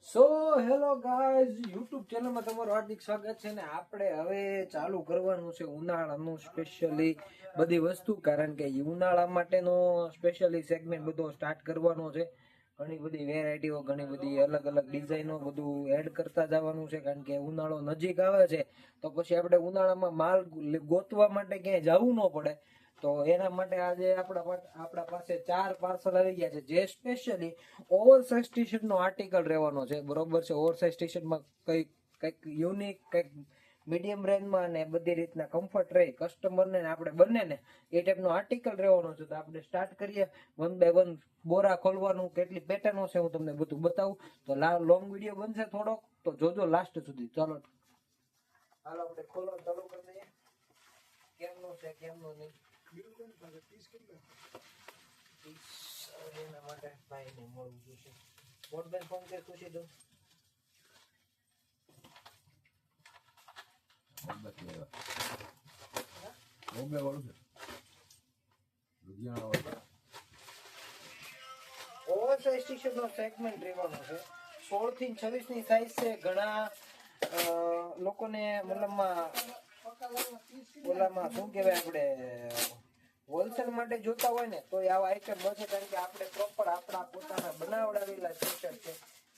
So hello guys, YouTube ચેનલમાં તમારું હાર્દિક સ્વાગત છે ને આપણે હવે ચાલુ કરવાનું છે ઉનાળાનું સ્પેશિયલી બધી વસ્તુ, કારણ કે ઉનાળા માટેનો સ્પેશિયલી સેગમેન્ટ બધો સ્ટાર્ટ કરવાનો છે. ઘણી બધી વેરાયટીઓ, ઘણી બધી અલગ અલગ ડિઝાઇનો બધું એડ કરતા જવાનું છે, કારણ કે ઉનાળો નજીક આવે છે તો પછી આપણે ઉનાળામાં માલ ગોતવા માટે ક્યાંય જવું ન પડે. તો એના માટે આજે આપણા પાસે 4 પાર્સલ આવી ગયા છે, જે સ્પેશિયલી ઓવરસાઇઝ ટી શર્ટ નો આર્ટિકલ રહેવાનો છે. બરોબર છે. ઓવરસાઇઝ ટી શર્ટમાં કંઈક યુનિક, કંઈક મીડિયમ રેન્જમાં અને બધી રીતના કમ્ફર્ટ રહે કસ્ટમરને આપણે બંનેને એ ટાઈપનો આર્ટિકલ રહેવાનો છે. તો આપણે સ્ટાર્ટ કરીએ. 1 બાય 1 બોરા ખોલવાનું, કેટલી પેટર્નો છે હું તમને બધું બતાવું. તો લોંગ વિડીયો બનશે થોડોક, તો જોજો લાસ્ટ સુધી. ચાલો હાલો આપણે ખોલવાનું ચાલુ કરી દઈએ. કેમનું છે કેમનું નહીં એના માટે ભાઈને મળવું જોઈશે. મોટબેન ફોન કે ખુશી દો. ઓવરસાઇઝ ટી શર્ટ નો સેગમેન્ટ રહેવાનો છે. 16 થી 26 ની સાઈઝ છે. ઘણા લોકોને મતલબમાં ઓલામાં શું કહેવાય, આપણે હોલસેલ માટે જોતા હોય ને તો આવા આઈટમ મળશે, કારણ કે આપણે પ્રોપર આપણા પોતાના બનાવડાવેલા ટી શર્ટ છે.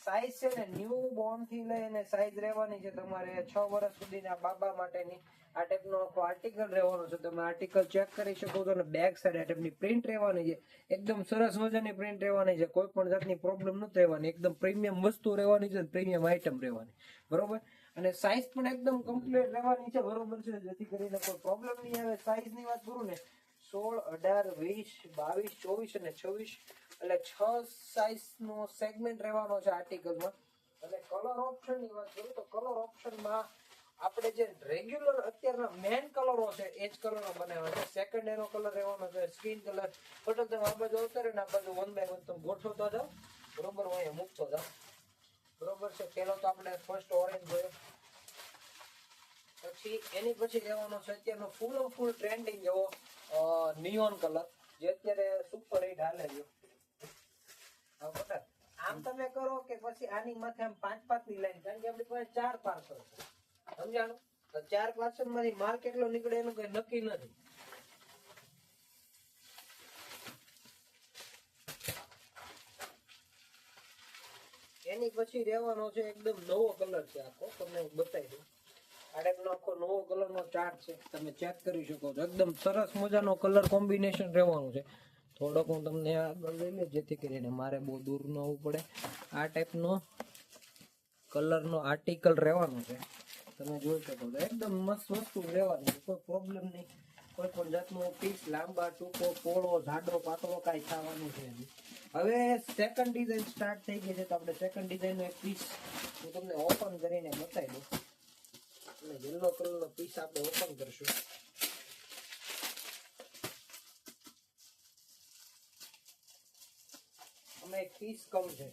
સાઈઝ છે ને ન્યૂ બોર્ન થી લઈને સાઈઝ રહેવાની છે તમારે 6 વર્ષ સુધીના બાબા માટેની. આ ટાઈપનો આખો આર્ટિકલ રહેવાનો છે. તમે આર્ટિકલ ચેક કરી શકો છો. અને બેક સાઈડ આ ટાઈપની પ્રિન્ટ રહેવાની છે. એકદમ સરસ મજાની પ્રિન્ટ રહેવાની છે. કોઈ પણ જાતની પ્રોબ્લેમ નથી રહેવાની. એકદમ પ્રીમિયમ વસ્તુ રહેવાની છે, પ્રીમિયમ આઈટમ રહેવાની. બરોબર. અને સાઈઝ પણ એકદમ કમ્પ્લીટ રહેવાની છે. બરોબર છે. જેથી કરીને કોઈ પ્રોબ્લેમ નહીં આવે. સાઈઝ ની વાત કરું ને, 16, 18, 20, 22, 24 અને 26 એટલે 6 સાઈઝ નો સેગમેન્ટ રહેવાનો છે આર્ટિકલમાં. અને કલર ઓપ્શન ની વાત કરું તો કલર ઓપ્શનમાં આપણે જે રેગ્યુલર અત્યારના મેન કલરો છે એ જ કલરો બનાવ્યા છે. સેકન્ડ એનો કલર રહેવાનો છે સ્કિન કલર. બટ તમે આ બાજુ આવતા ને આ બાજુ 1 બાય 1 તમે ગોઠવતા જાઓ. બરોબર, હું અહીંયા મૂકતો જાઉં. બરોબર છે. પેલો તો આપણે ફર્સ્ટ ઓરેન્જ જોયો, પછી એની પછી રહેવાનો છે અત્યારનો ફૂલ ટ્રેન્ડિંગ એવો નિયોન કલર, જે અત્યારે સુપર હિટ હાલે છે. આમ તમે કરો કે પછી આની માથે આમ 5-5 ની લાઈન, કારણ કે આપણી પાસે 4 પાર્સલ છે. સમજાણું? તો 4 પાર્સલ માંથી માલ કેટલો નીકળે એનું કઈ નક્કી નથી. એની પછી રહેવાનો છે એકદમ નવો કલર છે. આખો તમને હું બતાવી દઉં. આ ટાઈપનો આખો નવો કલર નો ચાર્ટ છે, તમે ચેક કરી શકો છો. એકદમ સરસ મજાનો કલર કોમ્બિનેશન રહેવાનું છે. થોડોક હું તમને આગળ લઈ લે જેથી કરીને મારે બહુ દૂર ન આવવું પડે. આ ટાઈપનો કલરનો આર્ટિકલ રહેવાનો છે. તમે જોઈ શકો છો. એકદમ મસ્ત વસ્તુ રહેવાની છે. કોઈ પ્રોબ્લેમ નહીં. કોઈ પણ જાતનો પીસ લાંબા, ટૂંકો, પોળો, જાડો, પાતળો કાંઈ થવાનું છે નહીં. હવે સેકન્ડ ડિઝાઇન સ્ટાર્ટ થઈ ગઈ છે. તો આપણે સેકન્ડ ડિઝાઇનનો એક પીસ હું તમને ઓપન કરીને બતાવી દઉં. અને યલો કલરનો પીસ આપણે ઓપન કરશું. અમે એક પીસ કમ છે.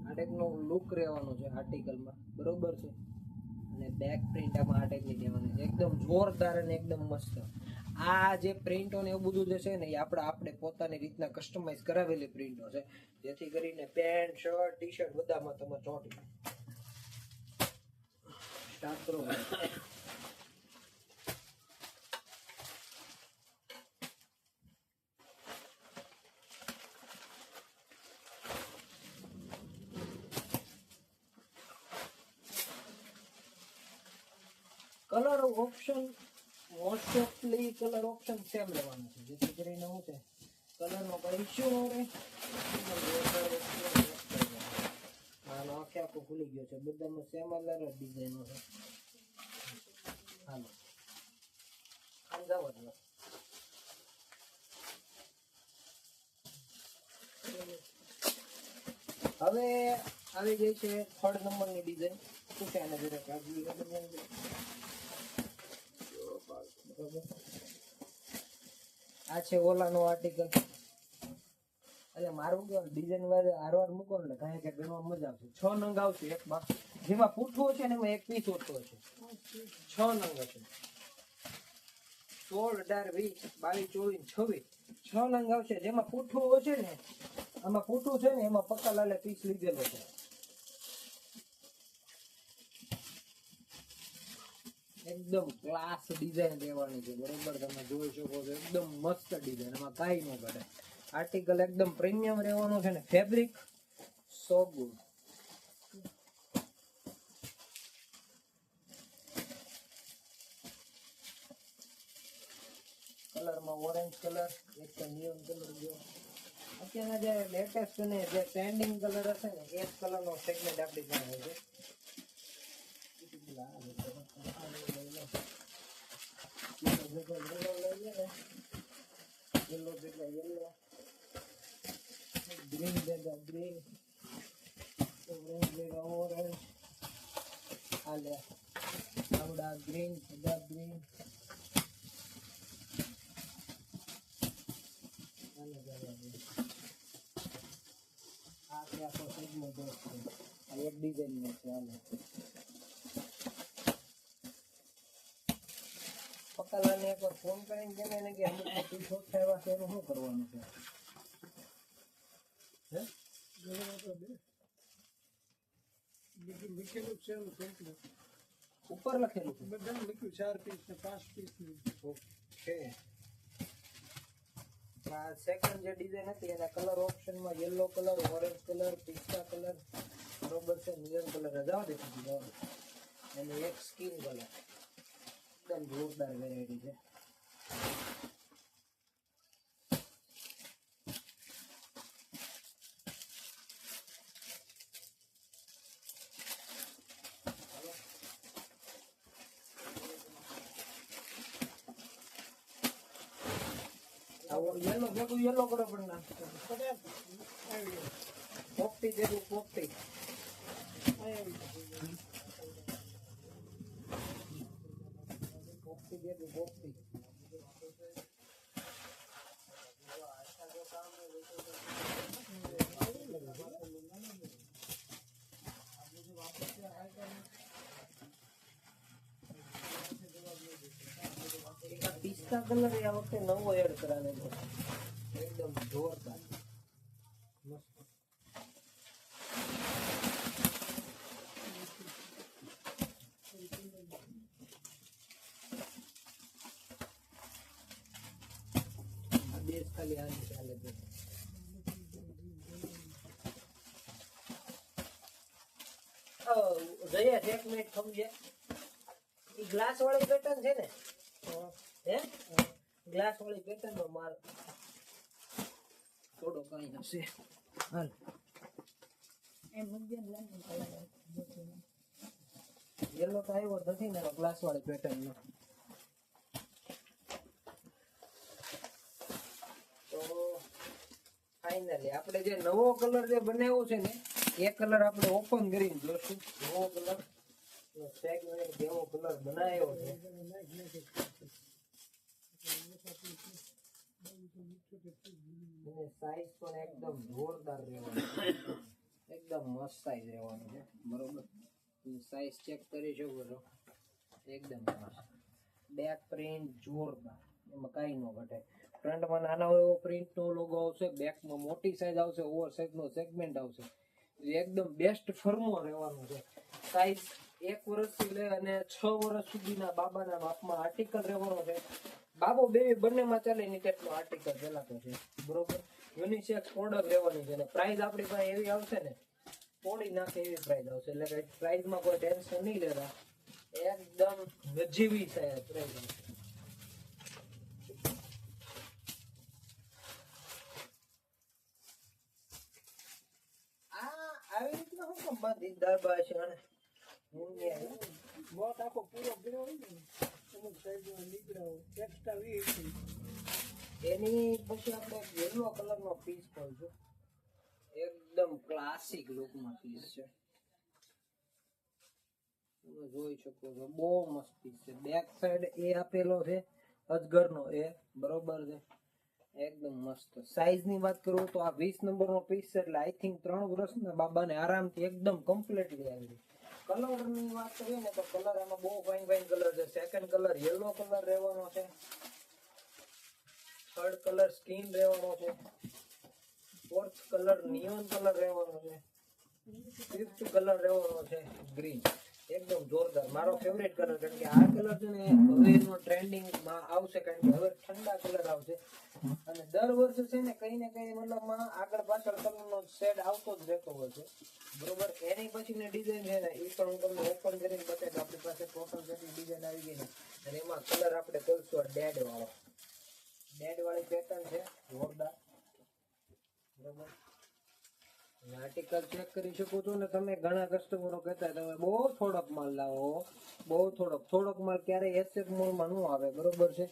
આ ટાઈપનો લુક રહેવાનો છે આર્ટિકલમાં. બરોબર છે. અને બેક પ્રિન્ટ આમાં આ ટાઈપની દેવાની છે. એકદમ જોરદાર અને એકદમ મસ્ત. આ જે પ્રિન્ટો ને એવું બધું જે છે ને એ આપણે પોતાની રીતના કસ્ટમાઇઝ કરાવેલી પ્રિન્ટો છે, જેથી કરીને પેન્ટ, શર્ટ, ટી શર્ટ બધામાં તમે ચોંટી સ્ટાર્ટ કરો. કલર ઓપ્શન મોસ્ટ ઓફલી કલર ઓપ્શન સેમ રહેવાનું છે, જેથી કરીને શું છે કલરનો કોઈ ઇશ્યુ ન રહે. આનો આખે આખો ખુલી ગયો છે. બધામાં સેમ અલગ ડિઝાઇનો છે. હાલો સમજાવો જ. હવે આવી ગઈ છે 3rd નંબરની ડિઝાઇન. શું છે આને જરા કાઢી આ છે ઓલાનો આર્ટિકલ. એટલે મારું કેવું ડિઝાઇન વાળે હારવાર મૂકો એટલે કાંઈ કે ગણવા મજા આવશે. 6 નંગ આવશે એક માં. જેમાં પૂઠું છે ને એમાં એક પીસ ઓછો છે. 6 નંગ હશે. 16, 18, 20, 22, 24, 26 6 નંગ આવશે. જેમાં પૂઠું હશે ને, આમાં પૂઠું છે ને એમાં પક્કાલાલે પીસ લીધેલો છે. એકદમ ક્લાસ ડિઝાઇન રહેવાની છે, બરોબર. તમે જોઈ શકો છો એકદમ મસ્ત ડિઝાઇન, એમાં કાંઈ ન ઘટે. આર્ટિકલ એકદમ પ્રીમિયમ રહેવાનું છે ને ફેબ્રિક સો ગુડ. કલરમાં ઓરેન્જ કલર, એક તો નિયોન કલર જો. અત્યારના જે લેટેસ્ટ ને જે ટ્રેન્ડિંગ કલર હશે ને એ કલરનો સેગમેન્ટ આપણી પાસે છે. યલો ભેગા યલો, ગ્રીન ભેગા ગ્રીન, ઓરેન્જ ભેગા ઓરેન્જ, આલે આવડા ગ્રીન ભેગા ગ્રીન, આ કે આખો સેગમેન્ટ છે. આ એક ડિઝાઇન નો છે. આલે પકાલાને એકવાર ફોન કરીને કેને ને કે અમુક પીસ ઓછા આવ્યા છે એનું શું કરવાનું છે? હે લીખેલું છે ઉપર લખેલું છે બધા લખ્યું 4 પીસ ને 5 પીસ ને. ઓકે. આ સેકન્ડ જે ડિઝાઇન હતી એના કલર ઓપ્શનમાં યલો કલર, ઓરેન્જ કલર, પિસ્તા કલર, બરોબર છે, નિયન કલર રજાવ દેખી દીધો. અને એક સ્કિન કલર, એકદમ જોરદાર વેરાયટી છે. યલો ભેગું યલો કરો પણ ના પોપટી ભેગું પોપટી. પોપટી ભેગું પોપટી. પિસ્તા કલર આ વખતે નવો એડ કરાવેલો, એકદમ જોરદાર મસ્ત. આ બેસ ખાલી આની ચાલે છે. જયા એક મિનિટ સમજે, એ ગ્લાસ વાળી પેટર્ન છે ને? હે ગ્લાસ વાળી પેટર્ન નો માલ થોડો કઈ હશે. હાલ યલો તો આવ્યો નથી ને ગ્લાસ વાળી પેટર્ન નો. તો ફાઇનલી આપણે જે નવો કલર જે બનાવ્યો છે ને એ કલર આપણે ઓપન કરીને જોશું. નવો કલર સેગમેન્ટ જેવો કલર બનાવ્યો છે. સાઈઝ પણ એકદમ જોરદાર રહેવાની, એકદમ મસ્ત સાઈઝ રહેવાનું છે, બરોબર. સાઈઝ ચેક કરી શકો છો, એકદમ મસ્ત. બેક પ્રિન્ટ જોરદાર, એમાં કઈ ન ઘટે. ફ્રન્ટમાં નાનો એવો પ્રિન્ટ નો લોગો આવશે, બેકમાં મોટી સાઈઝ આવશે, ઓવર સાઈઝ નો સેગમેન્ટ આવશે. એકદમ બેસ્ટ ફર્મો રહેવાનું છે. સાઈઝ 1 વર્ષથી લઈ અને 6 વર્ષ સુધીના બાબાના માપમાં આર્ટિકલ રહેવાનો છે. બાબો બેબી બંનેમાં ચાલે ની કેટલો આર્ટિકલ ચલાતો છે, બરોબર. યુનિસેક્સ પ્રોડક્ટ રહેવાની છે. અને પ્રાઇસ આપણી પાસે એવી આવશે ને તોડી નાખે એવી પ્રાઇસ આવશે, એટલે કે પ્રાઇસમાં કોઈ ટેન્શન નહીં લેતા, એકદમ નજીવી પ્રાઇસ આવશે. આવી રીતના હું કેમ બાંધી દાબા છે અને બોટ આખો પૂરો કર્યો હોય ને અમુક સાઈડ નીકળ્યો એક્સ્ટ્રા 20. એની પછી આપણે યલો કલર નો પીસ ખોલશું, એકદમ ક્લાસિક લુકમાં પીસ છે. તમે જોઈ શકો છો બહુ મસ્ત પીસ છે. બેક સાઈડ એ આપેલો છે અજગરનો એ, બરોબર છે, એકદમ મસ્ત. સાઈઝ ની વાત કરું તો આ 20 નંબર નો પીસ છે, એટલે આઈ થિંક 3 વર્ષના બાબાને આરામથી એકદમ કમ્પ્લીટલી આવી. કલર ની વાત કરીએ ને તો કલર આમાં બહુ ફાઇન ફાઇન કલર છે. સેકન્ડ કલર યલો કલર રહેવાનો છે, થર્ડ કલર સ્કિન રહેવાનો છે, ફોર્થ કલર નિયોન કલર રહેવાનો છે, ફિફ્થ કલર રહેવાનો છે ગ્રીન. એકદમ જોરદાર, મારો ફેવરેટ કલર, કારણ કે આ કલર છે ને હવેનો ટ્રેન્ડિંગ માં આવશે, કારણ કે હવે ઠંડા કલર આવશે અને દર વર્ષે છે ને કઈ ને કઈ મતલબમાં આગળ પાછળ કલરનો શેડ આવતો જ રહેતો હોય છે, બરોબર. એની પછીની ડિઝાઇન છે ને એ પણ હું તમને ઓપન કરીને બતાવીશ. આપણી પાસે ટોટલ જેટલી ડિઝાઇન આવી ગઈ ને, અને એમાં કલર આપણે કરશું આ ડેડ વાળી પેટર્ન છે, જોરદાર, બરોબર. આર્ટિકલ ચેક કરી શકો છો ને તમે. ઘણા કસ્ટમરો કહેતા તમે બહુ થોડોક માલ લાવો, બહુ થોડોક માલ ક્યારેય એસેટ મોલમાં ન આવે, બરોબર છે.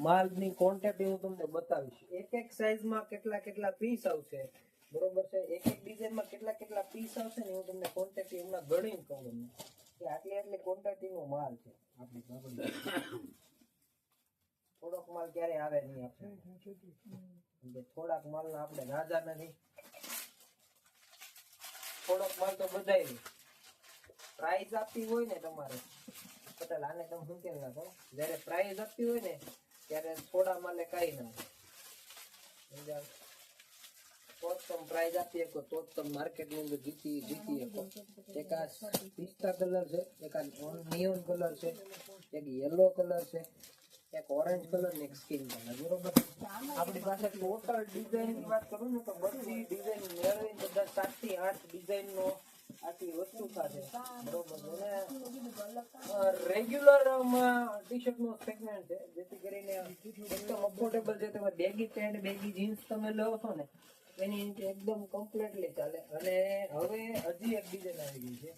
માલની ક્વોન્ટિટી હું તમને બતાવીશ, એક સાઈઝમાં કેટલા પીસ આવશે, બરોબર છે. એક ડિઝાઇનમાં કેટલા પીસ આવશે ને હું તમને ક્વોન્ટિટી હમણાં ગણી કહું તમને કે આટલી ક્વોન્ટિટીનો માલ છે આપણી પાસે. થોડોક માલ ક્યારે આવે નહીં આપણે, થોડાક માલના આપણે રાજા નથી. થોડોક માલ તો બધાય પ્રાઇઝ આપવી હોય ને તમારે, પટેલ આને તમે શું કેમ નાખો, જયારે પ્રાઇઝ આપવી હોય ને ત્યારે થોડા માલે કઈ ના સમજાવ. તો જ તમે પ્રાઇઝ આપી શકો, તો જ તમે માર્કેટ ની અંદર જીતી શકો. એક આ પિસ્તા કલર છે, એક આ નિયોન કલર છે, એક યલો કલર છે, એક ઓરેન્જ કલર ને એક સ્કિન કલર, બરોબર. આપણી પાસે ટોટલ ડિઝાઇન ની વાત કરું ને તો બધી ડિઝાઇન મેળવી બધા 7 થી 8 ડિઝાઇન નો આટલી વસ્તુ સાથે, બરોબર. અને રેગ્યુલર માં ટી-શર્ટ નો સેગમેન્ટ છે, જેથી કરીને એકદમ અફોર્ડેબલ છે. તમે બેગી પેન્ટ, બેગી જીન્સ તમે લો છો ને એની નીચે એકદમ કમ્પ્લીટલી ચાલે. અને હવે હજી એક ડિઝાઇન આવી ગઈ છે,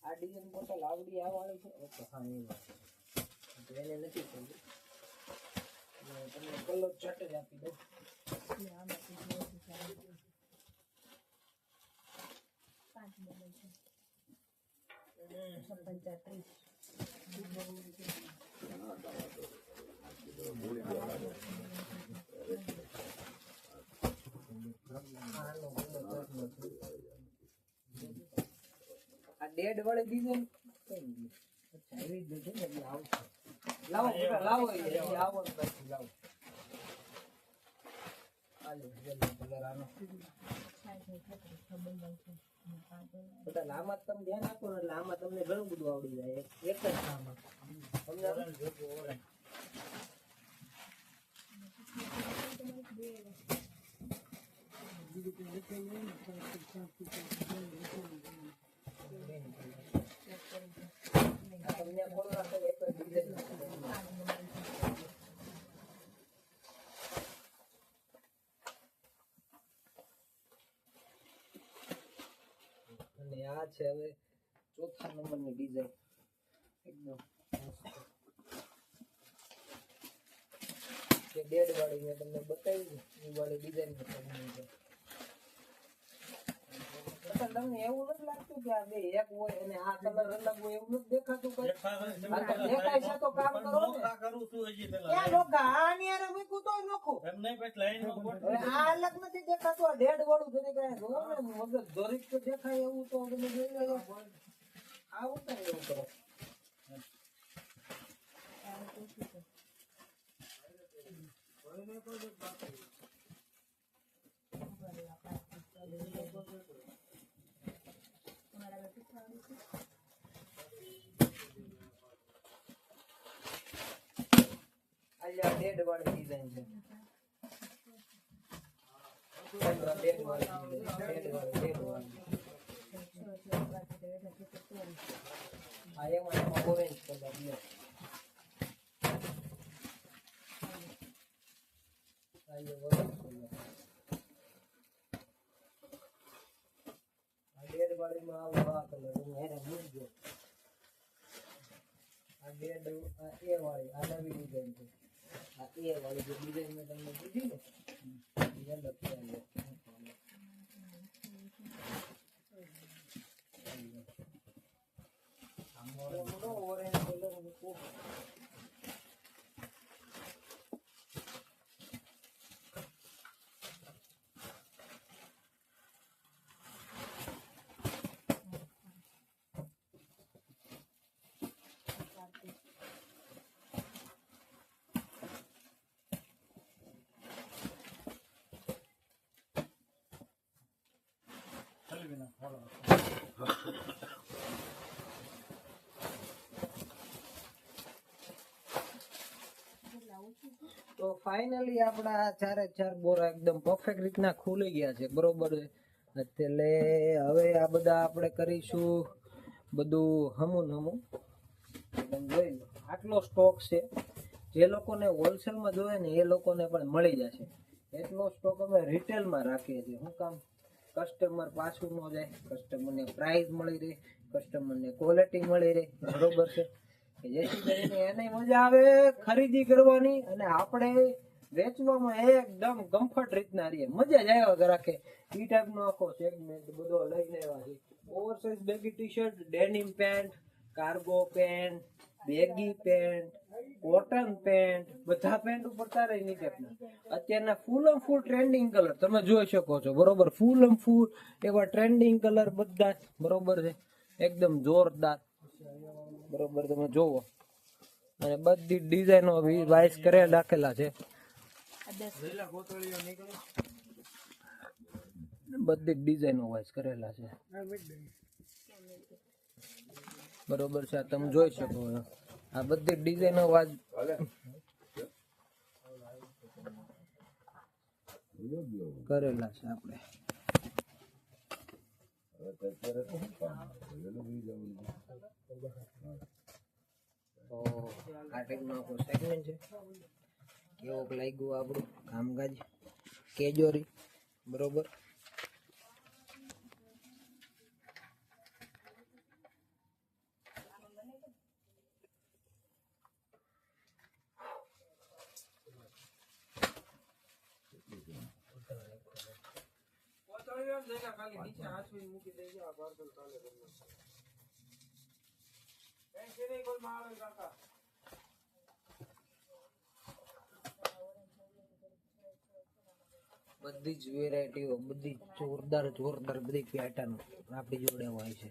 આ ડિઝાઇન ટોટલ આવડી આ વાળી છે. ઓકે, હા એ વાત એને નથી સમજી, તમને કલર ચાર્ટ જ આપી દઉં. આ ડેડ વાળી ડિઝાઇન એવી જ છે ને, આવશે. લાવો બેટા, લાવો આવો ને પછી લાવો. બધા આમાં તમે ધ્યાન આપો ને એટલે આમાં તમને ઘણું બધું આવડી જાય એક જ આમાં. અને આ છે હવે ચોથા નંબરની ડિઝાઇન, એકદમ જે ડેડ વાળી મેં તમને બતાવી એ વાળી ડિઝાઇન તમને એવું નથી લાગતું કે આ બે એક હોય અને આ કલર અલગ હોય, એવું નથી દેખાતું? કઈ દેખાય છે તો કામ કરો ને. ક્યાં નોખા? આ ની હારે મૂક્યું તોય નોખું. હવે આ અલગ નથી દેખાતું, આ ડેડ વાળું છે કે જોવો ને મગજ જોરીક તો દેખાય એવું તો તમે જોઈ લેજો. આવું તો એવું કરો. આ ડેડ વાળી ડિઝાઇન છે, ડેડ વાળી આ એમાં ઓરેન્જ કલર છે. ડેડ વાળીમાં આવો આ કલર એને મૂકજો. આ ડેડ આ એ વાળી આ નવી ડિઝાઇન છે. આ એ વાળી જે ડિઝાઇન મેં તમને કીધી ને એ અલગ છે. ઓરેન્જ કલર મૂકો. ફાઇનલી આપણા ચારે ચાર બોરા એકદમ પરફેક્ટ રીતના ખુલી ગયા છે, બરોબર છે. એટલે હવે આ બધા આપણે કરીશું બધું હમું એકદમ જોઈ લો. આટલો સ્ટોક છે, જે લોકોને હોલસેલમાં જોઈએ ને એ લોકોને પણ મળી જશે. એટલો સ્ટોક અમે રિટેલમાં રાખીએ છીએ. શું કામ? કસ્ટમર પાછું ન જાય, કસ્ટમરને પ્રાઇસ મળી રહે, કસ્ટમરને ક્વોલિટી મળી રહે, બરોબર છે. જેથી કરીને એને મજા આવે ખરીદી કરવાની અને આપણે વેચવામાં એકદમ કમ્ફર્ટ રીતના રહીએ, મજા જ આવ્યા રાખે. એ ટાઈપનો આખો સેગમેન્ટ બધો લઈને આવ્યા છે. Oversize baggy T shirt, denim pant, cargo pant, baggy pant, cotton pant, બધા પેન્ટ ઉપર તારે એની ટાઈપના અત્યારના ફૂલ ટ્રેન્ડિંગ કલર તમે જોઈ શકો છો, બરોબર. ફૂલ એવા ટ્રેન્ડિંગ કલર બધા જ, બરોબર છે, એકદમ જોરદાર, બરોબર. તમે જોવો અને બધી ડિઝાઇનો વાઇસ કરે રાખેલા છે, બધી ડિઝાઇનો વાઇસ કરેલા છે, બરોબર છે. આ તમે જોઈ શકો છો, આ બધી ડિઝાઇનો વાઇસ કરેલા છે આપણે. તો આ ટાઈપનો આખો સેગમેન્ટ છે. કેવું લાગ્યું આપણું કામકાજ કેજોરી, બરોબર. બધી જ વેરાયટીઓ, બધી જોરદાર બધી પેટર્ન આપણી જોડે હોય છે.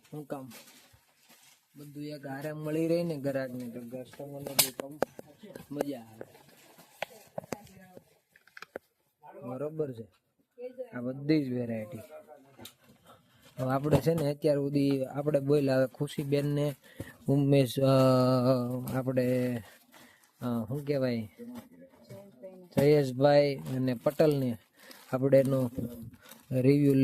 શું કામ? બધું એક હારે મળી રહી ને ગ્રાહકને, તો કસ્ટમરને બી મજા આવે, બરોબર છે. આ બધી જ વેરાયટી હવે આપણે છે ને અત્યાર સુધી આપણે બોલ્યા ખુશીબેન ને ઉમેશ, આપણે શું કહેવાય, જયેશભાઈ અને પટેલને આપણે એનો રિવ્યુ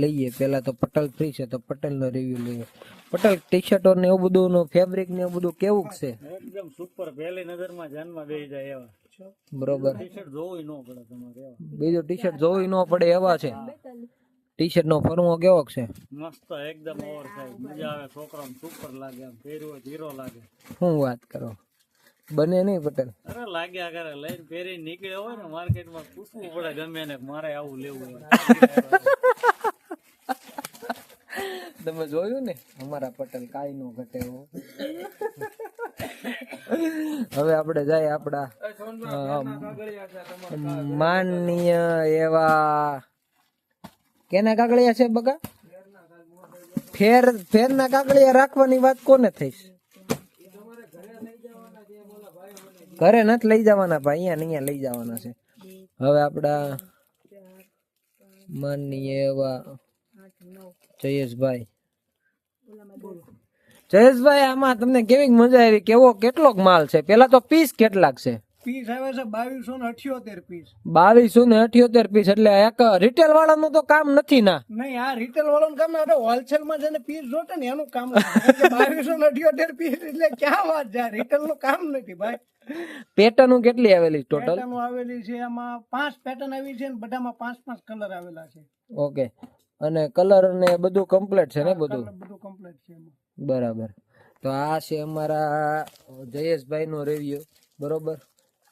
લઈએ. પહેલા તો પટેલ ફ્રી છે તો પટેલનો રિવ્યુ લઈએ. પટેલ ટી શર્ટો ને એવું બધું, ફેબ્રિક ને એવું બધું કેવું છે? એકદમ સુપર, પહેલી નજરમાં જાનમાં બેસી જાય એવા, બરોબર. ટી શર્ટ જોવું ન પડે તમારે એવા. બીજું ટી શર્ટ જોવી ન પડે એવા છે. ટી શર્ટ નો ફરમો કેવો છે? મસ્ત, એકદમ ઓવર સાઈઝ, મજા આવે, છોકરાને સુપર લાગે, આમ પહેર્યું હીરો લાગે. શું વાત કરો, બને નહીં પટેલ? અરે લાગ્યા કરે, લઈને પહેરી નીકળ્યો હોય ને માર્કેટમાં પૂછવું પડે ગમે ને મારે આવું લેવું હોય. તમે જોયું ને અમારા પટેલ કાઈ નો ઘટે એવો. હવે આપણે જાય આપડા માનનીય એવા કેના કાગળિયા છે બગા? ફેરના કાગળિયા રાખવાની વાત કોને થઈશ? ઘરે નથી લઈ જવાના ભાઈ, અહીંયા લઈ જવાના છે. હવે આપડા માનનીય એવા જયેશભાઈ, આમાં તમને કેવી મજા આવી? કેટલોક માલ છે? પેલા તો પીસ કેટલાક છે? પીસ આવે છે 2278 પીસ. 2278 પીસ. એટલે એક રિટેલ વાળાનું તો કામ નથી ના? નહીં, આ રિટેલ વાળાનું કામ ના, હોલસેલ માં જેને પીસ જોતે ને એનું કામ. 2278 પીસ એટલે ક્યાં વાત છે, રિટેલ નું કામ નથી ભાઈ. પેટર્ન કેટલી આવેલી ટોટલ? પેટર્ન આવેલી છે એમાં 5 પેટર્ન આવી છે ને બધામાં 5 કલર આવેલા છે. ઓકે. અને કલર ને બધું કમ્પ્લીટ છે ને? બધું કમ્પ્લીટ છે એમાં. બરાબર. તો આ છે અમારા જયેશભાઈ નો રિવ્યુ, બરોબર.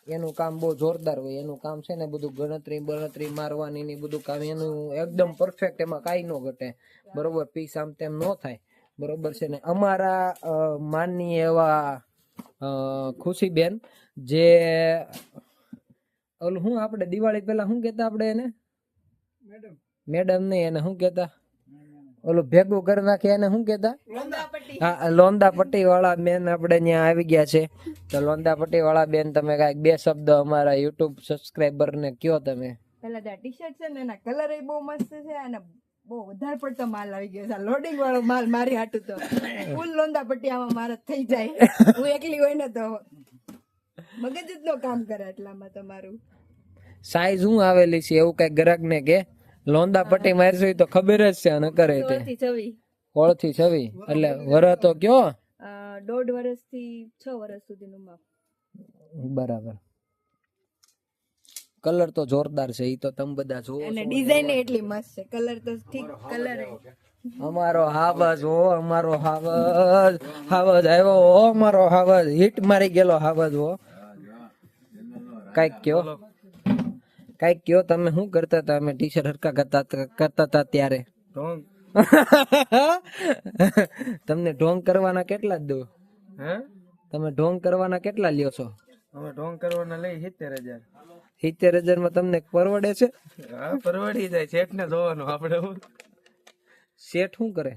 એનું કામ બહુ જોરદાર હોય. એનું કામ છે ને બધું ગણતરી મારવાની ને બધું કામ એનું એકદમ પરફેક્ટ, એમાં કાંઈ ન ઘટે, બરોબર. પીસ આમ તેમ ન થાય, બરોબર છે ને. અમારા માનનીય એવા ખુશીબેન, જે ઓલું શું આપણે દિવાળી પહેલા શું કેતા આપણે એને? મેડમ નહીં, એને શું કેતા? ઓલું ભેગું કરી નાખે એને શું કેતા? હા, લોંદા પટ્ટી વાળા બેન આપણે ત્યાં આવી ગયા છે. તો લોંદા પટ્ટી વાળા બેન, તમે કાંઈક 2 શબ્દ અમારા યુટ્યુબ સબસ્ક્રાઇબર ને કયો તમે. પેલા જે ટી શર્ટ છે ને એના કલર એ બહુ મસ્ત છે અને બહુ વધારે પડતો માલ આવી ગયો છે. લોડિંગ વાળો માલ મારી હાટું તો ફૂલ લોંદા પટ્ટી આમાં મારે થઈ જાય, હું એકલી હોય ને તો. મગજ જ નો કામ કરે એટલામાં તમારું. સાઈઝ હું આવેલી છે એવું કઈ ગ્રાહક ને કે લોંદા પટ્ટી મારશું તો ખબર જ છે અને કરે તે 16 થી 26. 16 થી 26 એટલે વરહ તો કયો 1.5 વર્ષથી 6 વર્ષ સુધીનું માપ. બરાબર. કલર તો જોરદાર છે ઈ તો તમે બધા જોવો અને છો. ડિઝાઇન એટલી મસ્ત છે. કલર તો ઠીક કલર. અમારો હાવજ હો, અમારો હાવજ આવ્યો હો, અમારો હાવજ હિટ મારી ગયેલો હાવજ હો. કાઈક કયો તમે શું કરતા હતા? અમે ટી-શર્ટ હરકા કરતા હતા ત્યારે તમને ઢોંગ કરવાના કેટલા જ દો? તમે ઢોંગ કરવાના કેટલા લ્યો છો? અમે ઢોંગ કરવાના લઈ 70,000. 70,000 માં તમને પરવડે છે? હા, પરવડી જાય. શેઠ ને જોવાનું આપણે. શેઠ શું કરે?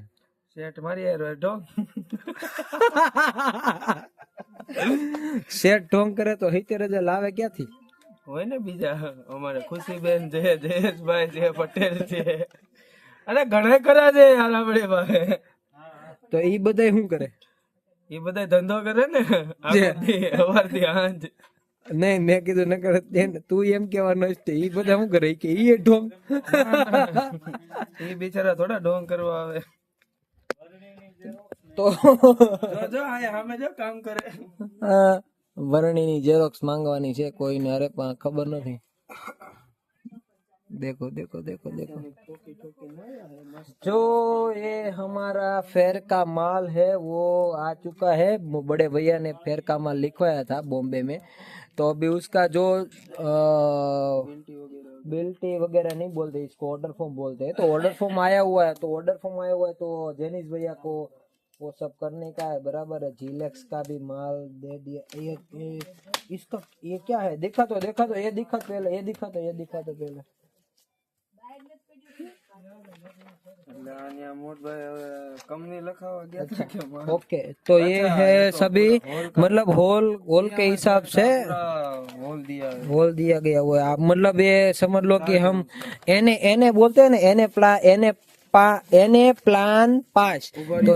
શેઠ મારી યાર ઢોંગ. શેઠ ઢોંગ કરે તો 70,000 લાવે ક્યાંથી? હોય ને બીજા અમારે ખુશીબેન છે, જયેશભાઈ છે, પટેલ છે, અને ઘણા કરા છે યાર આપડે પાસે. તો ઈ બધાય શું કરે? એ બધા ધંધો કરે ને સવારથી સાંજ. નહીં, મેં કીધું ન કરે તું એમ કેવાનો છે. ઈ બધા શું કરે કે ઈ ઢોંગ? એ બિચારા થોડા ઢોંગ કરવા આવે. તો જો સામે જો કામ કરે. વરણીની ઝેરોક્સ માંગવાની છે કોઈને, અરે પણ ખબર નથી. देखो देखो देखो देखो जो ये हमारा फेयर का माल है वो आ चुका है. बड़े भैया ने फेयर का माल लिखवाया था बॉम्बे में, तो अभी उसका जो बिल्टी वगैरह नहीं बोलते इसको, ऑर्डर फॉर्म बोलते हैं. तो ऑर्डर फॉर्म आया हुआ है, तो ऑर्डर फॉर्म आया हुआ है तो जेनिस भैया को वो सब करने का है. बराबर है. जीलेक्स का भी माल दे दिया. ये इसका ये क्या है? दिखा तो ये दिखा तो पहले, ये दिखा तो पहले. कंपनी लखावा गया था क्या? ओके, तो ये है सभी मतलब होल के हिसाब से होल दिया गया हुआ है. आप मतलब ये समझ लो कि हम एने बोलते हैं ना, एने प्लान पास, तो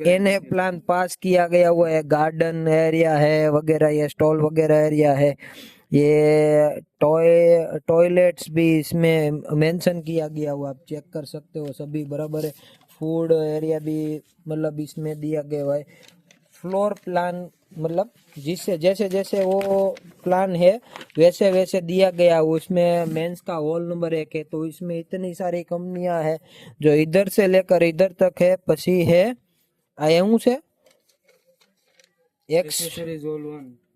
एने प्लान पास किया गया हुआ है. गार्डन एरिया है वगैरह, ये स्टॉल वगैरह एरिया है. ये टॉयलेट्स भी इसमें मेंशन किया गया हुआ, आप चेक कर सकते हो सभी. बराबर है. फूड एरिया भी मतलब इसमें दिया गया हुआ है. फ्लोर प्लान मतलब जिससे जैसे जैसे वो प्लान है वैसे वैसे दिया गया. उसमें मेंस का हॉल नंबर 1 है, तो इसमें इतनी सारी कंपनियां है जो इधर से लेकर इधर तक है. पसी है आया से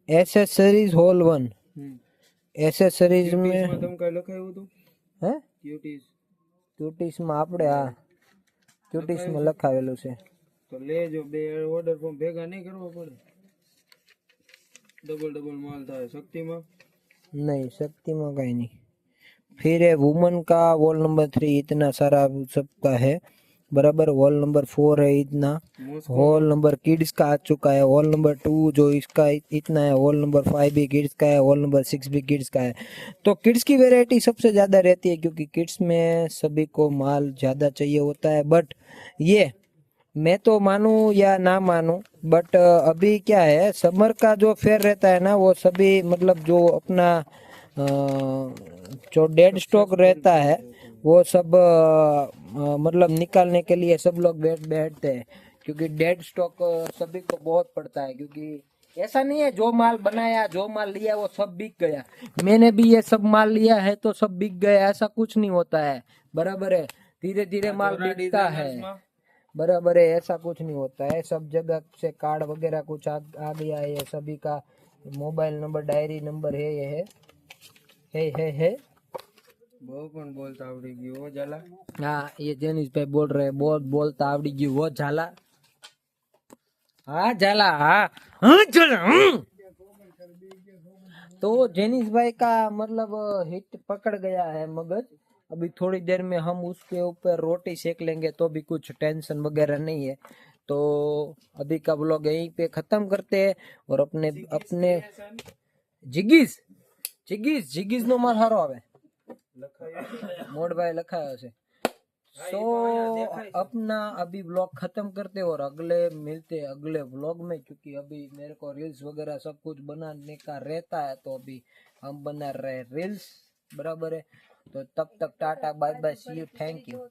एसेसरीज हॉल 1. एसेसरीज में હે ક્યુટીસ માં આપણે આ ક્યુટીસ માં લખાવેલું છે. તો લેજો, બે ઓર્ડર ફોર્મ ભેગા નહીં કરવા પડે. डबल माल था शक्तिमान. नहीं, शक्तिमान कहीं नहीं. फिर है वुमन का वॉल नंबर 3 इतना सारा सबका है. बराबर. वॉल नंबर 4 है इतना. हॉल नंबर किड्स का आ चुका है. हॉल नंबर 2 जो इसका इतना है. हॉल नंबर 5 भी किड्स का है. हॉल नंबर 6 भी किड्स का है. तो किड्स की वैरायटी सबसे ज्यादा रहती है क्योंकि किड्स में सभी को माल ज्यादा चाहिए होता है. बट ये मैं तो मानूं या ना मानूं, बट अभी क्या है, समर का जो फेयर रहता है ना, वो सभी मतलब जो अपना जो डेड स्टॉक रहता है वो सब मतलब निकालने के लिए सब लोग बैठते हैं. क्योंकि डेड स्टॉक सभी को बहुत पड़ता है. क्योंकि ऐसा नहीं है जो माल बनाया, जो माल लिया वो सब बिक गया. मैंने भी ये सब माल लिया है तो सब बिक गया, ऐसा कुछ नहीं होता है. बराबर है. धीरे धीरे माल बिकता है. बराबर है. ऐसा कुछ नहीं होता है. सब जगह से कार्ड वगैरह कुछ आ गया है. ये सभी का मोबाइल नंबर, डायरी नंबर है. ये है બહુ પણ બોલતા આવડી ગયું હો ઝાલા. हाँ, ये जेनिस भाई बोल रहे हैं बहुत बोलता आवड़ी गई वो झाला. हाँ झाला, हाँ झाला. तो जेनिस भाई का मतलब हिट पकड़ गया है मगज. अभी थोड़ी देर में हम उसके ऊपर रोटी सेक लेंगे तो भी कुछ टेंशन वगैरह नहीं है. तो अभी का व्लॉग यहीं पे खत्म करते हैं और अपने जिगीज નો માલ હારો આવે. મોડભાઈ લખાયો છે. सो अपना अभी ब्लॉग खत्म करते और अगले मिलते अगले व्लॉग में, क्योंकि अभी मेरे को रील्स वगैरह सब कुछ बनाने का रहता है, तो अभी हम बना रहे रील्स, बराबर है। तो तब तक tata bye bye, see you, thank you.